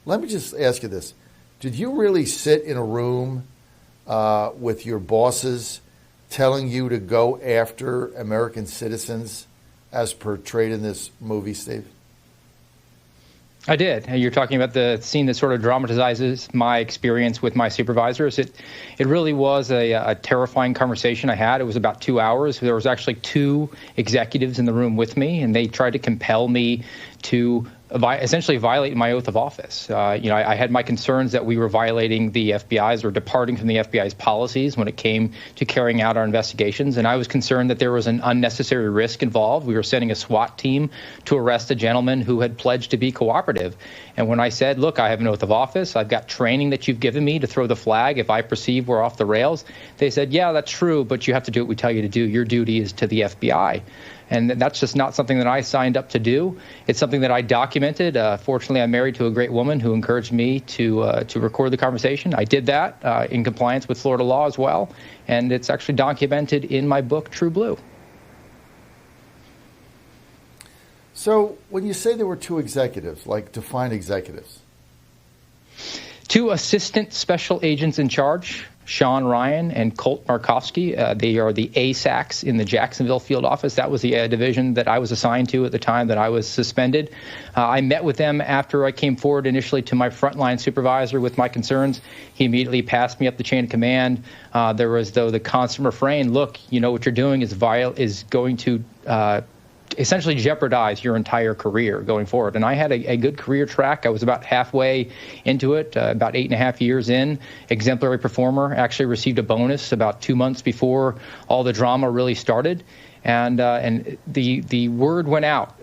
let me just ask you this. Did you really sit in a room with your bosses telling you to go after American citizens as portrayed in this movie, Steve? I did. You're talking about the scene that sort of dramatizes my experience with my supervisors. It really was a terrifying conversation I had. It was about 2 hours. There was actually 2 executives in the room with me, and they tried to compel me to essentially violate my oath of office. I had my concerns that we were violating the FBI's or departing from the FBI's policies when it came to carrying out our investigations, and I was concerned that there was an unnecessary risk involved. We were sending a SWAT team to arrest a gentleman who had pledged to be cooperative. And when I said, look, I have an oath of office, I've got training that you've given me to throw the flag if I perceive we're off the rails, they said, yeah, that's true, but you have to do what we tell you to do. Your duty is to the FBI. And that's just not something that I signed up to do. It's something that I documented. Fortunately, I'm married to a great woman who encouraged me to record the conversation. I did that in compliance with Florida law as well, and it's actually documented in my book, True Blue. So when you say there were 2 executives, like define executives. 2 assistant special agents in charge, Sean Ryan and Colt Markowski. They are the ASACs in the Jacksonville field office. That was the division that I was assigned to at the time that I was suspended. I met with them after I came forward initially to my frontline supervisor with my concerns. He immediately passed me up the chain of command. There was, though, the constant refrain, look, what you're doing is going to essentially jeopardize your entire career going forward. And I had a good career track. I was about halfway into it, about 8.5 years in. Exemplary performer. Actually received a bonus about 2 months before all the drama really started. And the word went out,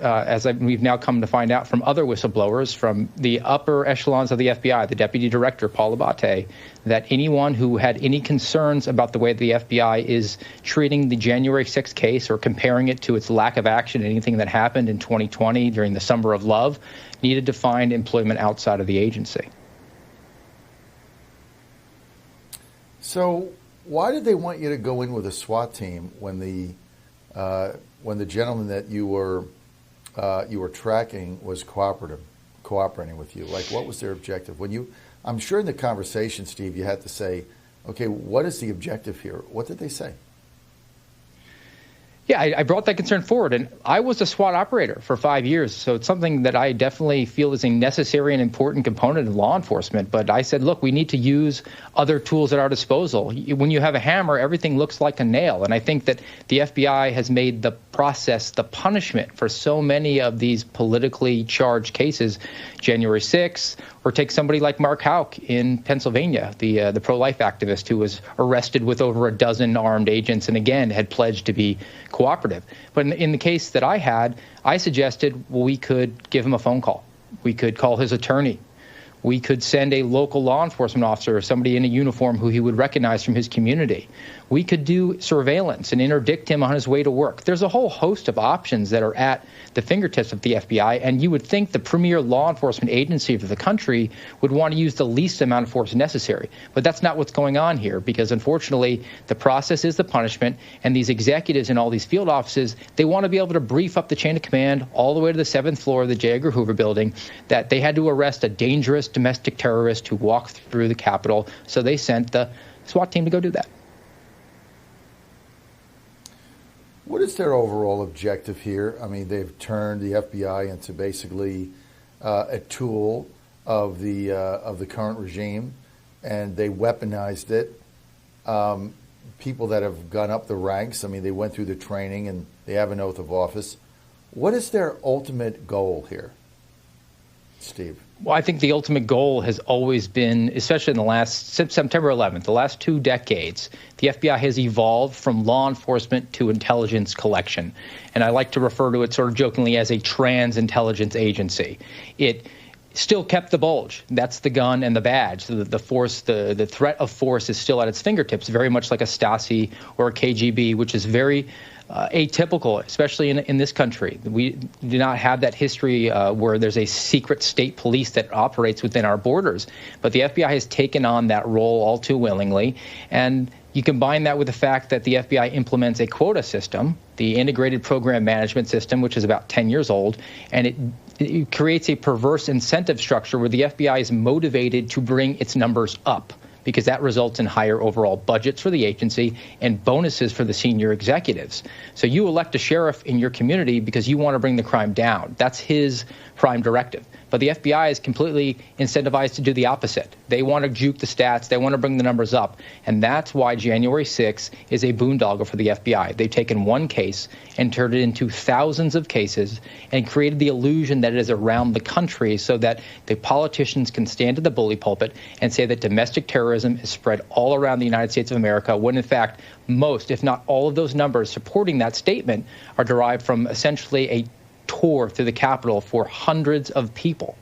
we've now come to find out from other whistleblowers from the upper echelons of the FBI, the Deputy Director, Paul Abate, that anyone who had any concerns about the way the FBI is treating the January 6th case or comparing it to its lack of action, anything that happened in 2020 during the Summer of Love, needed to find employment outside of the agency. So why did they want you to go in with a SWAT team when the gentleman that you were tracking was cooperating with you? Like, what was their objective? I'm sure in the conversation, Steve, you had to say, okay, what is the objective here? What did they say? Yeah, I brought that concern forward, and I was a SWAT operator for 5 years, so it's something that I definitely feel is a necessary and important component of law enforcement. But I said, look, we need to use other tools at our disposal. When you have a hammer, everything looks like a nail, and I think that the FBI has made the process, the punishment for so many of these politically charged cases, January 6th, or take somebody like Mark Houck in Pennsylvania, the pro-life activist who was arrested with over a dozen armed agents and, again, had pledged to be cooperative. But in the case that I had, I suggested, well, we could give him a phone call. We could call his attorney. We could send a local law enforcement officer or somebody in a uniform who he would recognize from his community. We could do surveillance and interdict him on his way to work. There's a whole host of options that are at the fingertips of the FBI, and you would think the premier law enforcement agency of the country would want to use the least amount of force necessary. But that's not what's going on here, because unfortunately the process is the punishment, and these executives in all these field offices, they want to be able to brief up the chain of command all the way to the 7th floor of the J. Edgar Hoover building that they had to arrest a dangerous domestic terrorist who walked through the Capitol, so they sent the SWAT team to go do that. What is their overall objective here? I mean, they've turned the FBI into basically a tool of the current regime, and they weaponized it. People that have gone up the ranks, I mean, they went through the training and they have an oath of office. What is their ultimate goal here, Steve? Well, I think the ultimate goal has always been, especially in the last, since September 11th, the last 2 decades, the FBI has evolved from law enforcement to intelligence collection. And I like to refer to it sort of jokingly as a trans intelligence agency. It still kept the bulge. That's the gun and the badge. So the force, the threat of force is still at its fingertips, very much like a Stasi or a KGB, which is very atypical, especially in this country. We do not have that history where there's a secret state police that operates within our borders. But the FBI has taken on that role all too willingly. And you combine that with the fact that the FBI implements a quota system, the integrated program management system, which is about 10 years old, and it it creates a perverse incentive structure where the FBI is motivated to bring its numbers up, because that results in higher overall budgets for the agency and bonuses for the senior executives. So you elect a sheriff in your community because you want to bring the crime down. That's his prime directive. But the FBI is completely incentivized to do the opposite. They want to juke the stats. They want to bring the numbers up. And that's why January 6th is a boondoggle for the FBI. They've taken one case and turned it into thousands of cases and created the illusion that it is around the country so that the politicians can stand at the bully pulpit and say that domestic terrorism is spread all around the United States of America, when in fact most, if not all of those numbers supporting that statement are derived from essentially a tour through the Capitol for hundreds of people.